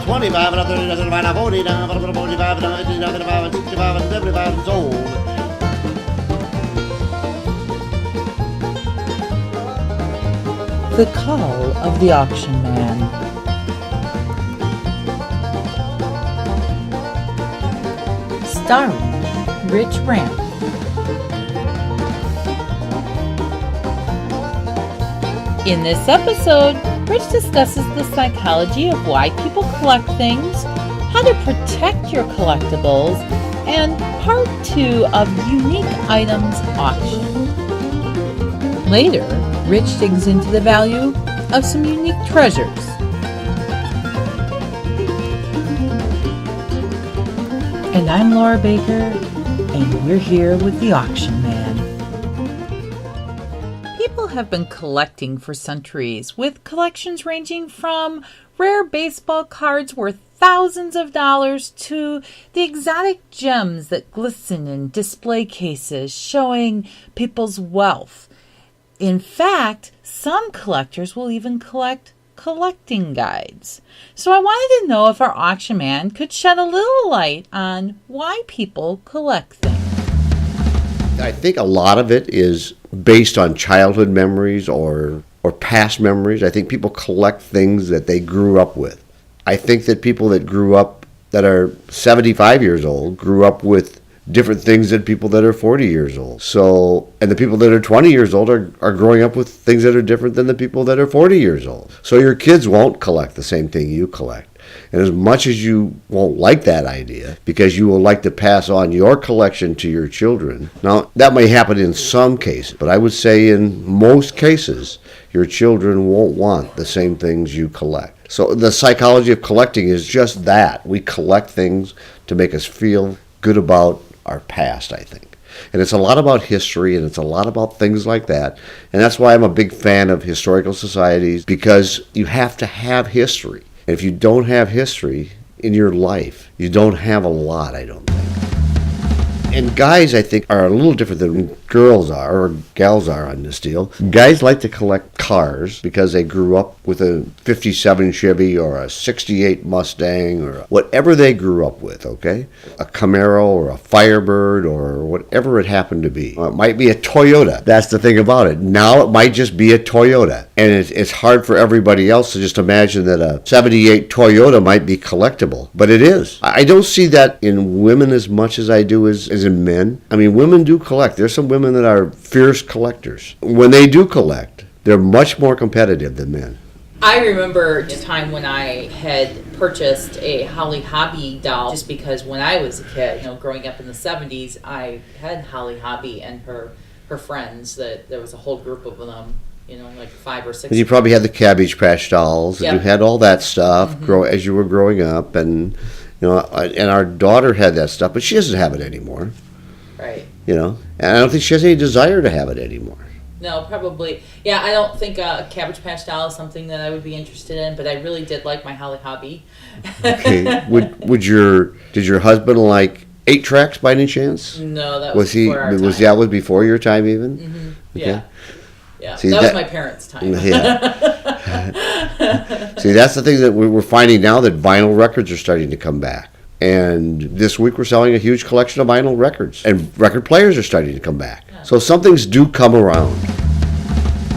25, and 30, 35, 40, 45, 55, 65, and 75 and sold. The Call of the Auction Man. Starring Rich Ramp. In this episode, Rich discusses the psychology of why people collect things, how to protect your collectibles, and part 2 of Unique Items Auction. Later, Rich digs into the value of some unique treasures. And I'm Laura Baker, and we're here with the Auction Man. People have been collecting for centuries, with collections ranging from rare baseball cards worth thousands of dollars to the exotic gems that glisten in display cases, showing people's wealth. In fact, some collectors will even collect collecting guides. So I wanted to know if our auction man could shed a little light on why people collect things. I think a lot of it is based on childhood memories or past memories. I think people collect things that they grew up with. I think that people that grew up, that are 75 years old, grew up with different things than people that are 40 years old. So, and the people that are 20 years old are growing up with things that are different than the people that are 40 years old. So your kids won't collect the same thing you collect. And as much as you won't like that idea, because you will like to pass on your collection to your children. Now, that may happen in some cases, but I would say in most cases, your children won't want the same things you collect. So the psychology of collecting is just that. We collect things to make us feel good about our past, I think. And it's a lot about history, and it's a lot about things like that. And that's why I'm a big fan of historical societies, because you have to have history. And if you don't have history in your life, you don't have a lot, I don't think. And guys, I think, are a little different than girls are, or gals are on this deal. Guys like to collect cars because they grew up with a 57 Chevy or a 68 Mustang or whatever they grew up with, okay? A Camaro or a Firebird or whatever it happened to be. It might be a Toyota. That's the thing about it. Now it might just be a Toyota. And it's hard for everybody else to just imagine that a 78 Toyota might be collectible. But it is. I don't see that in women as much as I do as in men. I mean, women do collect. There's some women that are fierce collectors. When they do collect, they're much more competitive than men. I remember a time when I had purchased a Holly Hobby doll just because when I was a kid, growing up in the 70s, I had Holly Hobby and her friends. That there was a whole group of them, like 5 or 6. And you probably had the Cabbage Patch dolls, and Yep. you had all that stuff as you were growing up, and and our daughter had that stuff, but she doesn't have it anymore. Right. And I don't think she has any desire to have it anymore. No, probably. Yeah, I don't think a Cabbage Patch doll is something that I would be interested in, but I really did like my Holly Hobby. Okay. Did your husband like 8-tracks by any chance? No, that was before our time. That was before your time even? Mm-hmm. Okay. Yeah. Yeah, See, that was my parents' time. Yeah. See, that's the thing that we're finding now, that vinyl records are starting to come back. And this week we're selling a huge collection of vinyl records. And record players are starting to come back. Yeah. So some things do come around.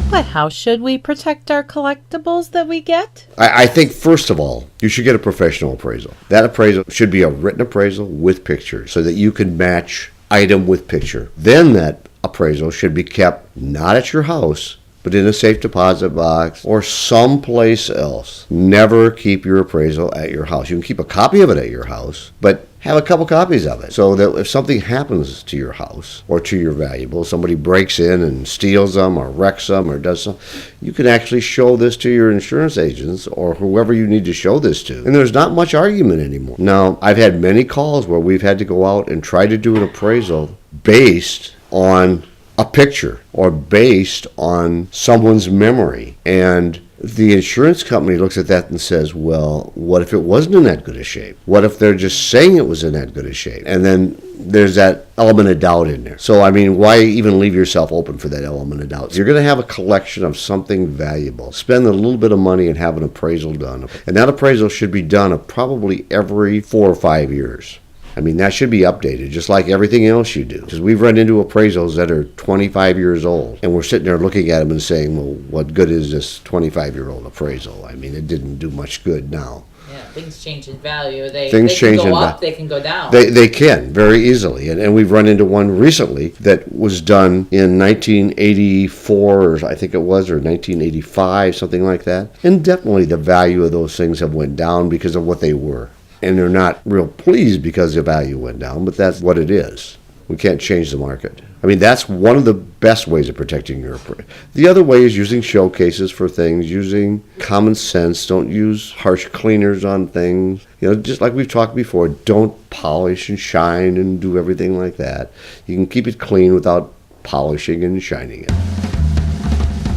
But how should we protect our collectibles that we get? I think, first of all, you should get a professional appraisal. That appraisal should be a written appraisal with pictures so that you can match item with picture. Then that appraisal should be kept not at your house, but in a safe deposit box or someplace else. Never keep your appraisal at your house. You can keep a copy of it at your house, but have a couple copies of it so that if something happens to your house or to your valuables, somebody breaks in and steals them or wrecks them or does something, you can actually show this to your insurance agents or whoever you need to show this to. And there's not much argument anymore. Now, I've had many calls where we've had to go out and try to do an appraisal based on a picture or based on someone's memory. And the insurance company looks at that and says, well, what if it wasn't in that good a shape? What if they're just saying it was in that good a shape? And then there's that element of doubt in there. So, I mean, why even leave yourself open for that element of doubt? You're going to have a collection of something valuable. Spend a little bit of money and have an appraisal done. And that appraisal should be done probably every 4 or 5 years. I mean, that should be updated, just like everything else you do. Because we've run into appraisals that are 25 years old, and we're sitting there looking at them and saying, well, what good is this 25-year-old appraisal? I mean, it didn't do much good now. Yeah, things change in value. They Things can change go in up, value. they can go down. They can, very easily. And we've run into one recently that was done in 1984, or I think it was, or 1985, something like that. And definitely the value of those things have went down because of what they were. And they're not real pleased because the value went down, but that's what it is. We can't change the market. I mean, that's one of the best ways of protecting your appraisal. The other way is using showcases for things, using common sense. Don't use harsh cleaners on things. You know, just like we've talked before, don't polish and shine and do everything like that. You can keep it clean without polishing and shining it.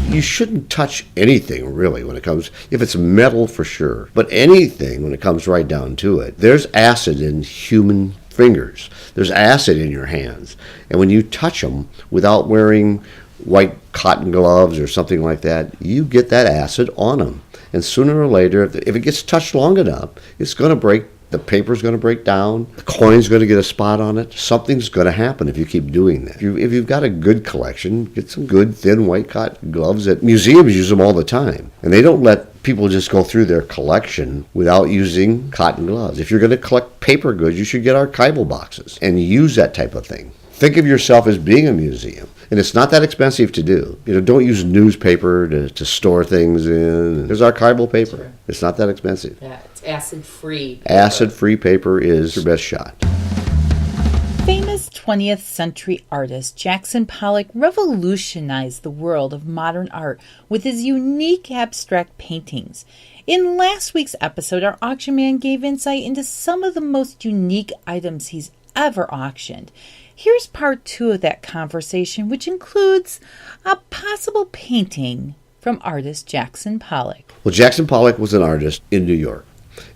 You shouldn't touch anything, really, when it comes, if it's metal for sure, but anything when it comes right down to it. There's acid in human fingers. There's acid in your hands. And when you touch them without wearing white cotton gloves or something like that, you get that acid on them. And sooner or later, if it gets touched long enough, it's going to break. The paper's going to break down. The coin's going to get a spot on it. Something's going to happen if you keep doing that. If you've got a good collection, get some good thin white cotton gloves. Museums use them all the time. And they don't let people just go through their collection without using cotton gloves. If you're going to collect paper goods, you should get archival boxes and use that type of thing. Think of yourself as being a museum. And it's not that expensive to do. You know, don't use newspaper to store things in. There's archival paper. Right. It's not that expensive. Yeah, it's acid-free paper. Acid-free paper is your best shot. Famous 20th century artist Jackson Pollock revolutionized the world of modern art with his unique abstract paintings. In last week's episode, our auction man gave insight into some of the most unique items he's ever auctioned. Here's part 2 of that conversation, which includes a possible painting from artist Jackson Pollock. Well, Jackson Pollock was an artist in New York,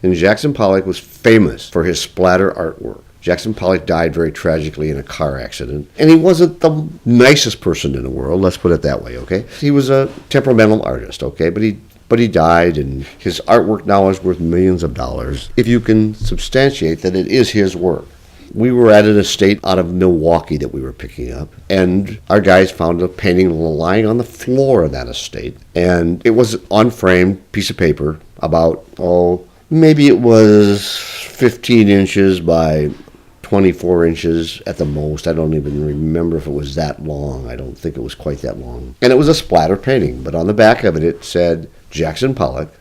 and Jackson Pollock was famous for his splatter artwork. Jackson Pollock died very tragically in a car accident, and he wasn't the nicest person in the world, let's put it that way, okay? He was a temperamental artist, okay, but he died, and his artwork now is worth millions of dollars if you can substantiate that it is his work. We were at an estate out of Milwaukee that we were picking up, and our guys found a painting lying on the floor of that estate. And it was an unframed piece of paper about, maybe it was 15 inches by 24 inches at the most. I don't even remember if it was that long. I don't think it was quite that long. And it was a splatter painting, but on the back of it, it said Jackson Pollock,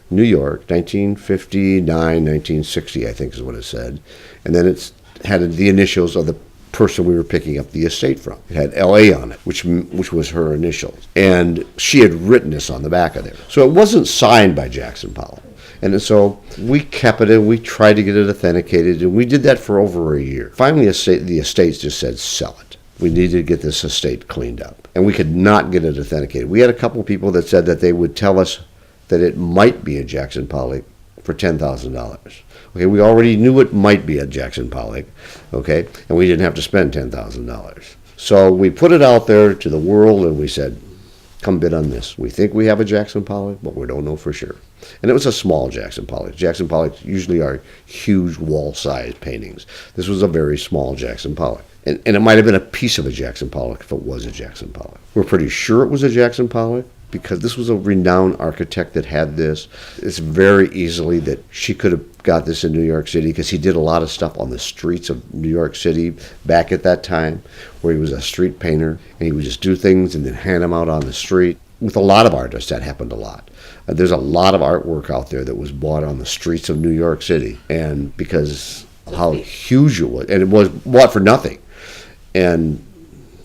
New York, 1959, 1960, I think is what it said. And then it's had the initials of the person we were picking up the estate from. It had L.A. on it, which was her initials. And she had written this on the back of there. So it wasn't signed by Jackson Pollock. And so we kept it and we tried to get it authenticated, and we did that for over a year. Finally, the estates just said, sell it. We needed to get this estate cleaned up. And we could not get it authenticated. We had a couple of people that said that they would tell us that it might be a Jackson Pollock for $10,000. Okay, we already knew it might be a Jackson Pollock, okay, and we didn't have to spend $10,000. So we put it out there to the world and we said, come bid on this. We think we have a Jackson Pollock, but we don't know for sure. And it was a small Jackson Pollock. Jackson Pollocks usually are huge wall-sized paintings. This was a very small Jackson Pollock. And it might have been a piece of a Jackson Pollock if it was a Jackson Pollock. We're pretty sure it was a Jackson Pollock, because this was a renowned architect that had this. It's very easily that she could have got this in New York City, because he did a lot of stuff on the streets of New York City back at that time, where he was a street painter, and he would just do things and then hand them out on the street. With a lot of artists, that happened a lot. There's a lot of artwork out there that was bought on the streets of New York City, and because how huge it was, and it was bought for nothing. And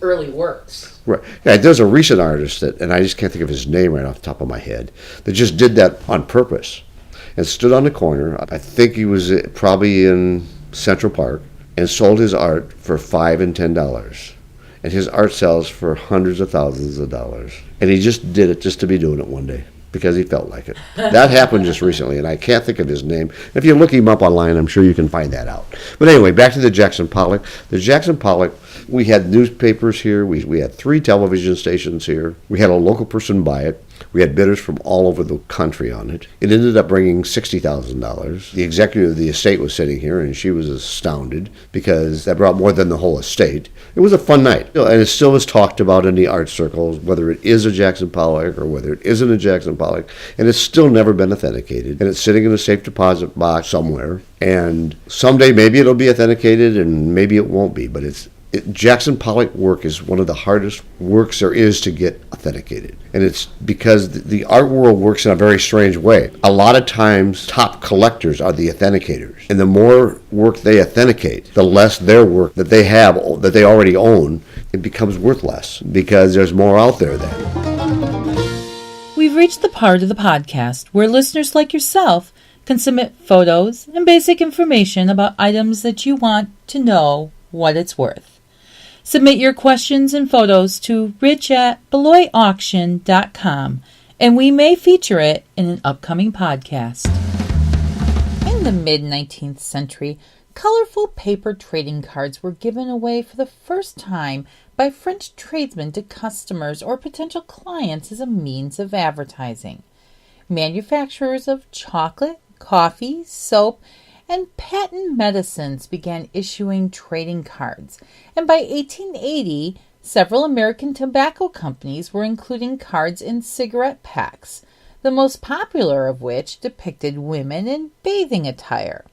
early works. Right. Yeah, there's a recent artist that, and I just can't think of his name right off the top of my head, that just did that on purpose and stood on the corner. I think he was probably in Central Park, and sold his art for $5 and $10. And his art sells for hundreds of thousands of dollars. And he just did it just to be doing it one day. because he felt like it. That happened just recently, and I can't think of his name. If you look him up online, I'm sure you can find that out. But anyway, back to the Jackson Pollock. The Jackson Pollock, we had newspapers here. We had 3 television stations here. We had a local person buy it. We had bidders from all over the country on it. It ended up bringing $60,000. The executive of the estate was sitting here, and she was astounded because that brought more than the whole estate. It was a fun night, and it still is talked about in the art circles, whether it is a Jackson Pollock or whether it isn't a Jackson Pollock, and it's still never been authenticated. And it's sitting in a safe deposit box somewhere, and someday maybe it'll be authenticated, and maybe it won't be, but Jackson Pollock work is one of the hardest works there is to get authenticated. And it's because the art world works in a very strange way. A lot of times, top collectors are the authenticators. And the more work they authenticate, the less their work that they have, that they already own, it becomes worth less because there's more out there then. We've reached the part of the podcast where listeners like yourself can submit photos and basic information about items that you want to know what it's worth. Submit your questions and photos to rich@beloitauction.com, and we may feature it in an upcoming podcast. In the mid-19th century, colorful paper trading cards were given away for the first time by French tradesmen to customers or potential clients as a means of advertising. Manufacturers of chocolate, coffee, soap, and patent medicines began issuing trading cards, and by 1880, several American tobacco companies were including cards in cigarette packs, the most popular of which depicted women in bathing attire.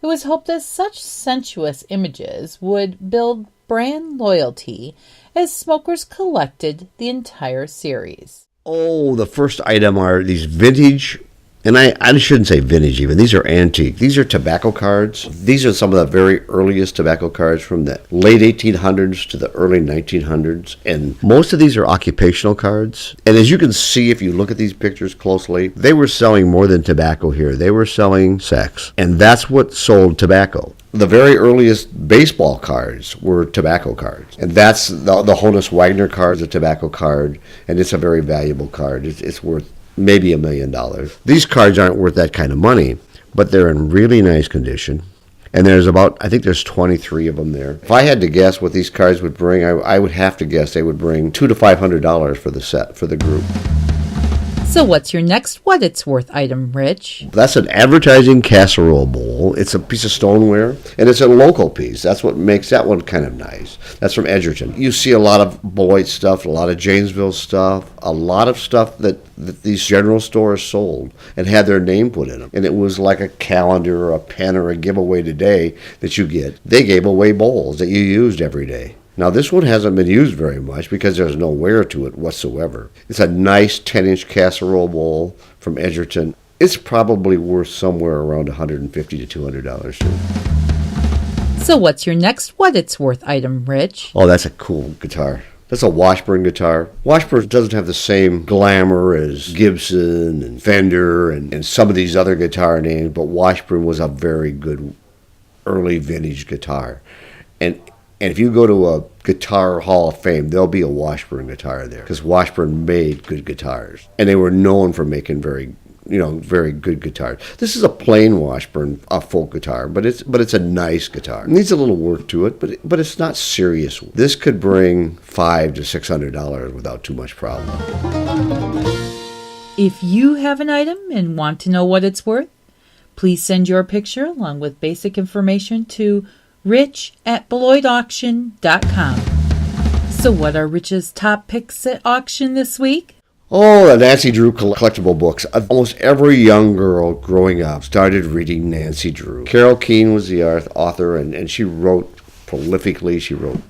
It was hoped that such sensuous images would build brand loyalty as smokers collected the entire series. Oh, the first item are these vintage. And I shouldn't say vintage even. These are antique. These are tobacco cards. These are some of the very earliest tobacco cards from the late 1800s to the early 1900s. And most of these are occupational cards. And as you can see, if you look at these pictures closely, they were selling more than tobacco here. They were selling sex. And that's what sold tobacco. The very earliest baseball cards were tobacco cards. And that's the Honus Wagner card is a tobacco card. And it's a very valuable card. It's worth maybe $1 million. These cards aren't worth that kind of money, but they're in really nice condition. And I think there's 23 of them there. If I had to guess what these cards would bring, I would have to guess they would bring $200 to $500 for the set, for the group. So what's your next what it's worth item, Rich? That's an advertising casserole bowl. It's a piece of stoneware, and it's a local piece. That's what makes that one kind of nice. That's from Edgerton. You see a lot of Beloit stuff, a lot of Janesville stuff, a lot of stuff that these general stores sold and had their name put in them. And it was like a calendar or a pen or a giveaway today that you get. They gave away bowls that you used every day. Now, this one hasn't been used very much because there's no wear to it whatsoever. It's a nice 10-inch casserole bowl from Edgerton. It's probably worth somewhere around $150 to $200 too. So what's your next what it's worth item, Rich? Oh, that's a cool guitar. That's a Washburn guitar. Washburn doesn't have the same glamour as Gibson and Fender and some of these other guitar names, but Washburn was a very good early vintage guitar. And if you go to a Guitar Hall of Fame, there'll be a Washburn guitar there because Washburn made good guitars, and they were known for making very good guitars. This is a plain Washburn, a folk guitar, but it's a nice guitar. It needs a little work to it, but it's not serious. This could bring $500 to $600 without too much problem. If you have an item and want to know what it's worth, please send your picture along with basic information to rich@beloitauction.com. So what are Rich's top picks at auction this week? Oh, the Nancy Drew collectible books. Almost every young girl growing up started reading Nancy Drew. Carol Keene was the author, and she wrote prolifically. She wrote,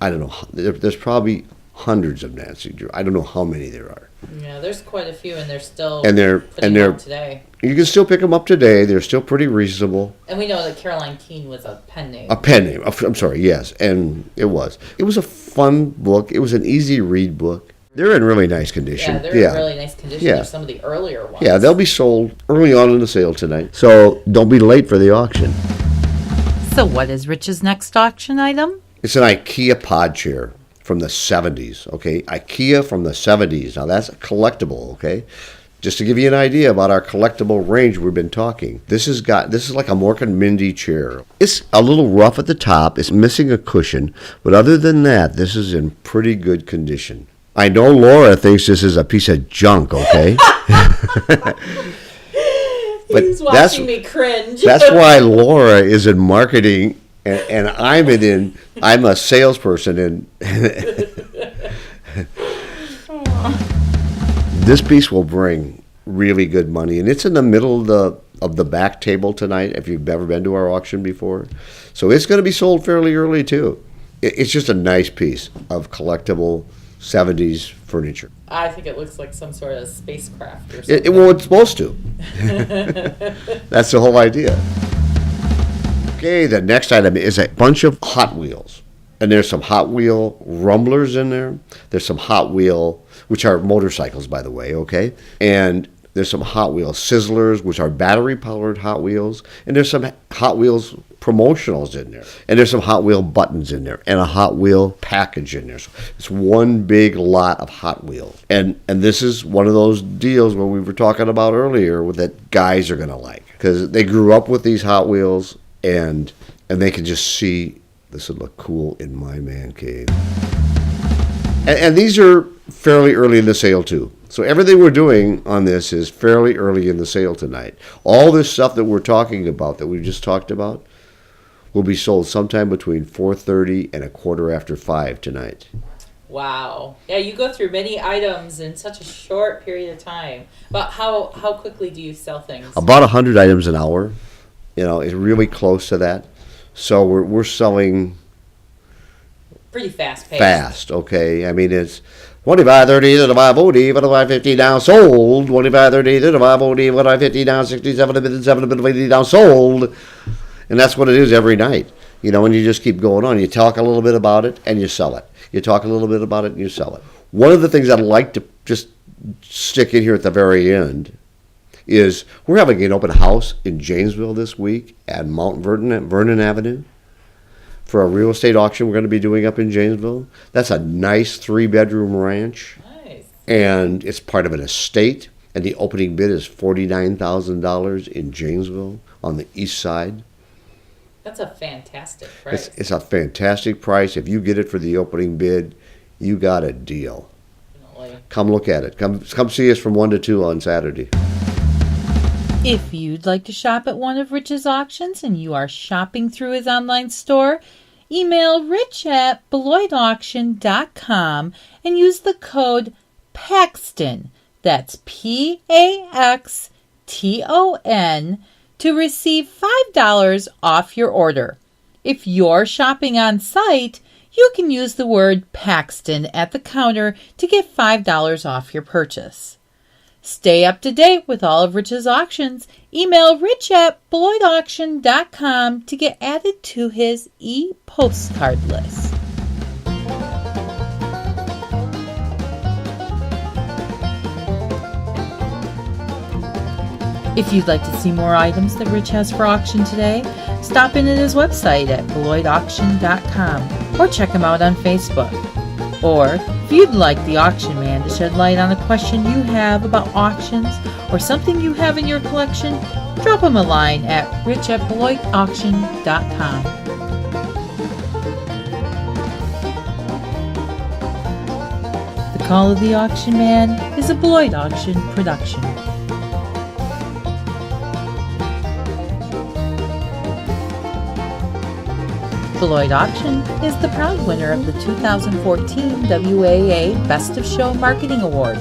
I don't know, there's probably hundreds of Nancy Drew. I don't know how many there are. Yeah, there's quite a few, and they're still they're today. You can still pick them up today. They're still pretty reasonable. And we know that Caroline Keene was a pen name. A pen name. I'm sorry, yes. And it was. It was a fun book. It was an easy read book. They're in really nice condition. Yeah, they're in really nice condition. Yeah. They're some of the earlier ones. Yeah, they'll be sold early on in the sale tonight. So don't be late for the auction. So what is Rich's next auction item? It's an IKEA pod chair from the 70s, okay? IKEA from the 70s. Now, that's a collectible, okay? Just to give you an idea about our collectible range we've been talking, this is like a Mork and Mindy chair. It's a little rough at the top. It's missing a cushion, but other than that, this is in pretty good condition. I know Laura thinks this is a piece of junk, okay? But He's watching me cringe. That's why Laura is in marketing, and I'm a salesperson, and this piece will bring really good money, and it's in the middle of the back table tonight. If you've ever been to our auction before, so it's going to be sold fairly early too. It's just a nice piece of collectible 70s furniture. I think it looks like some sort of spacecraft or something. Well, it's supposed to. That's the whole idea. Okay, the next item is a bunch of Hot Wheels. And there's some Hot Wheel Rumblers in there. There's some Hot Wheel, which are motorcycles, by the way, okay? And there's some Hot Wheel Sizzlers, which are battery-powered Hot Wheels. And there's some Hot Wheels promotionals in there. And there's some Hot Wheel buttons in there. And a Hot Wheel package in there. So it's one big lot of Hot Wheels. And this is one of those deals where we were talking about earlier that guys are going to like. Because they grew up with these Hot Wheels, and they can just see, this would look cool in my man cave. And these are fairly early in the sale, too. So everything we're doing on this is fairly early in the sale tonight. All this stuff that we're talking about, that we just talked about, will be sold sometime between 4:30 and 5:15 tonight. Wow. Yeah, you go through many items in such a short period of time. But how quickly do you sell things? About 100 items an hour. You know, it's really close to that. So we're selling pretty fast paced. Fast, okay. I mean, it's 25, 30, 35, 40, 45, 50 down, sold. 25, 30, 35, 40, 45, 50 down, 67, 7, 80 down, sold. And that's what it is every night. You know, and you just keep going on. You talk a little bit about it and you sell it. You talk a little bit about it and you sell it. One of the things I'd like to just stick in here at the very end is we're having an open house in Janesville this week at Mount Vernon Avenue for a real estate auction we're going to be doing up in Janesville. That's a nice 3-bedroom ranch. Nice. And it's part of an estate. And the opening bid is $49,000 in Janesville on the east side. That's a fantastic price. It's a fantastic price. If you get it for the opening bid, you got a deal. Definitely. Come look at it. Come see us from 1 to 2 on Saturday. If you'd like to shop at one of Rich's auctions and you are shopping through his online store, email rich at beloitauction.com and use the code PAXTON, that's PAXTON, to receive $5 off your order. If you're shopping on site, you can use the word Paxton at the counter to get $5 off your purchase. Stay up to date with all of Rich's auctions. Email rich at beloitauction.com to get added to his e-postcard list. If you'd like to see more items that Rich has for auction today, stop in at his website at beloitauction.com or check him out on Facebook. Or, if you'd like the auction man to shed light on a question you have about auctions or something you have in your collection, drop him a line at rich@beloitauction.com. The Call of the Auction Man is a Beloit Auction production. Beloit Auction is the proud winner of the 2014 WAA Best of Show Marketing Award.